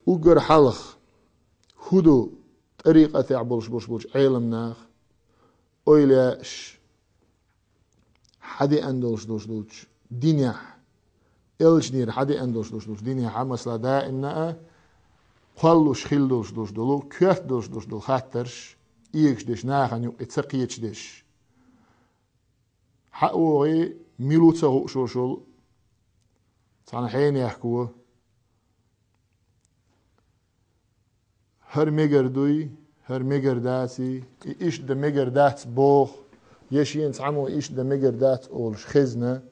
وقر حلخ هدو طريقة تعبلش علم ناخ أويلاش حدي أندلش دوش دنيا إلش نير حدي أندلش دوش دنيا مثلا دائما قلوش خيلدوش دوش دولو كيف دوش دول خاطرش إيكش دش ناخن يو اتسقيتش دش حقوقي ميلوتسا هو شول تانا حين يحكوه هر ميجردوي هر ميجرداتي إيش ده ميجردات بوخ يشين تعمو إيش ده ميجردات أولش خزنة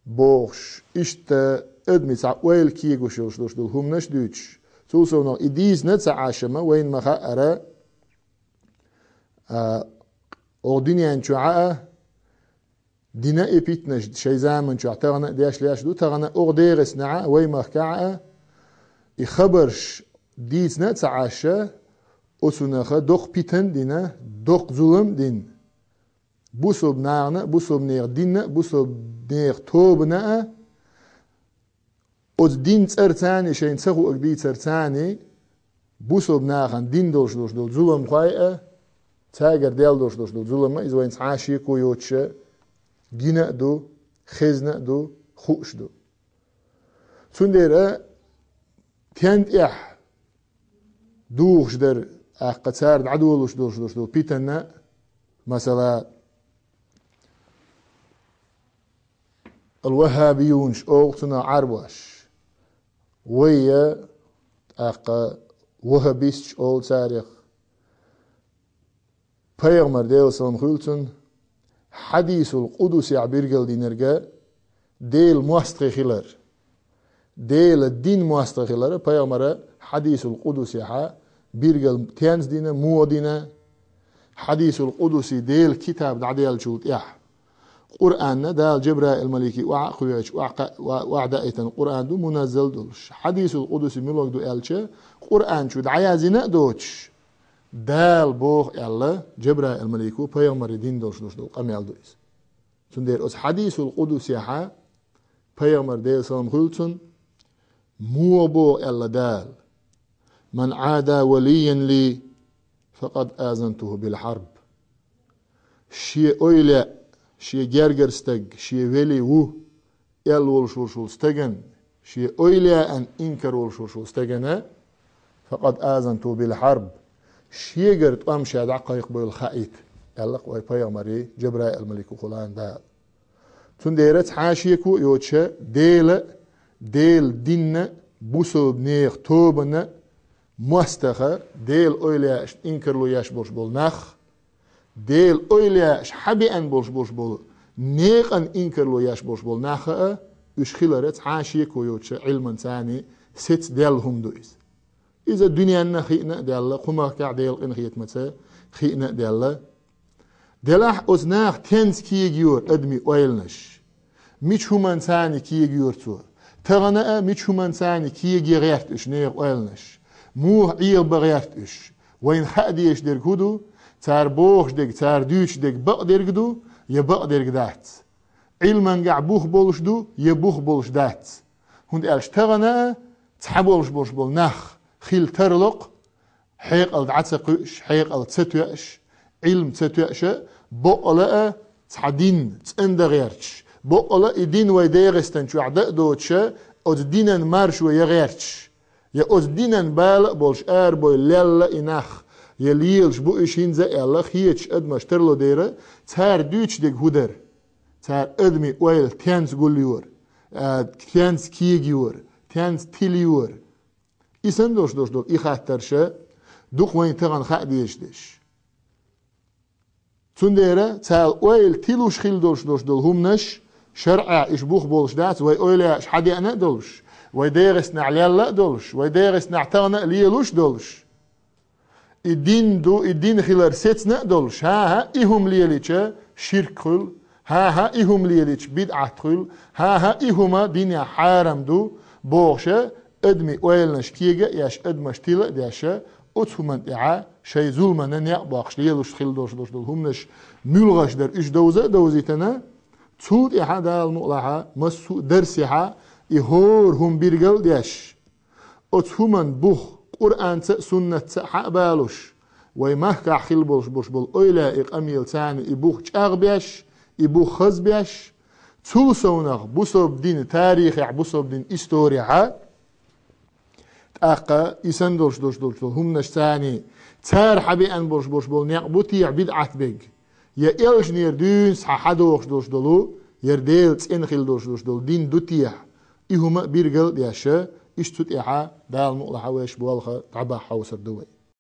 بوخش إيش ده أدمي تاع ويل كيغو شوش دوش دول هم نش دوتش توصل نو إديز نتسع عاشمة وين ما خاقرة أغديني أنشو عاء دينا إبيتنش شي زامن شو اعتغنا دياش لياش دو تغنا أغديرس نعا وين ما خاقرة يخبرش ديز نتسع عاشة أسونخ دوخ بيتن دينا دوخ ظلم دين بوسوب نارنا بوسوب نير دينا بوسوب نير توبنا od din tsartani shein tsagu agdi tsartani busob nagan din dosh dol zulum khaya tsager del dosh dol zulum is wain tsashi ko yoche gina do khizna do khush do tsundera kent yah duch der aqatsar adulush dosh dol pitana مثلا الوهابيون اوغتنا عرباش ويا أقا وهابيستش أول تاريخ Peygamber ديل سلام خلتن حديث القدس يعبيرجل دينرجا ديل مواستخيلر ديل الدين مواستخيلر Peygamber حديث القدس يحا بيرجل تيانز دينا مو دينا حديث القدس ديل كتاب دعديل شوت يح قرآن دال جبرائيل الملكي وعقويش وعدائتا قرآن دو منزل دولش حديث القدس ملوك دو ألشة قرآن شو دعيازينا دوش دال بوخ ألا جبرائيل الملكي بيغمر دين دولش دول قميال دويس سندير أس حديث القدس يحا بيغمر ديل سلام خلتن مو بوخ ألا دال من عادى وليا لي فقد آذنته بالحرب شيء أويلا شيء جرجر استج شيء ولي وو يل والشوشول استجن شيء أويلا أن إنكر والشوشول استجنا فقد آذنته بالحرب شيء جرت أمشي دقائق بالخائت يلا قوي بيامري جبرائيل الملك وخلان دا تنديرت حاشيكو يوتشا ديل دين بوسو بنيخ توبنا مستخه ديل أويلا إنكر لو يشبرش بالنخ ديل أويلاش حبي أن بولش بول نيق أن إنكر لو ياش بول ناخا إش خلرت حاشية كويوتش علما ثاني ست ديلهم دويس إذا الدنيا نخينا ديلا قما كع ديل إن خيت متى خينا ديلاح أزناخ تنس كيجيور أدمي أويلنش ميش همان ثاني كيجيور تو تغنا ميش همان ثاني كيجي غيرت إش نيق أويلنش مو عيل بغيرت إش وين حديش دير كودو تار بوخ ديك تار دوش ديك بقدر دو يبقدر دات علما قاع بوخ بولش دو يبوخ بولش دات هند قالش تغنا تحبولش بولش بول نخ خيل ترلق حيق الدعتسقش حيق التسويش علم تسويش بقلا تعدين تندغيرش بقلا يدين ويديغستن شو عداء دوتش od dinan marš je gerč je od dinan bal bolš boy lella inach je lielš bu ishin za ella hiech admash terlo dere tar duch dig huder tar admi oil tens gulior tens kigior tens tilior isen dosh i khattershe duq wein tagan khadiyeshdish tundere tar oil tilush khil dosh dol humnash شرع إشبوخ بولش دات ويقول حدي أنا دولش ويدرس نعلي لا دولش ويدرس نعترنا ليلوش دولش الدين خلال ستنا دولش ها إهم ليليش شرك خل ها إهم ليليش بدعة خل ها إهما دنيا حرام دو بوشة أدمي ويلنش كيجا ياش أدمش تيلا داشة أتهمن إعا شيء ظلمنا نياباقش ليلوش خل دولش دول همنش ملغش در إش دوزيتنا تود إحدى المؤلحة مسو درسها يهور هم بيرجل ديش أتهمن بوخ قرآن سنة حقبالوش ويمهكا حيل بول أويلا إقاميل تاني إبوخ أغبيش إبوخ خزبيش تولسونغ بوصوب دين تاريخ بوصوب دين إستوريا تأقا إسان دولش هم نشتاني تار حبي أن بول نيقبوتي عبيد عتبق يا إلش نير دون حدوخ دولو يرديل تنخيل دول دين دوتيح إهما بيرجل ياشا إشتوت إحا دال مقلحة ويش بوالخة تعبا حوصر دوي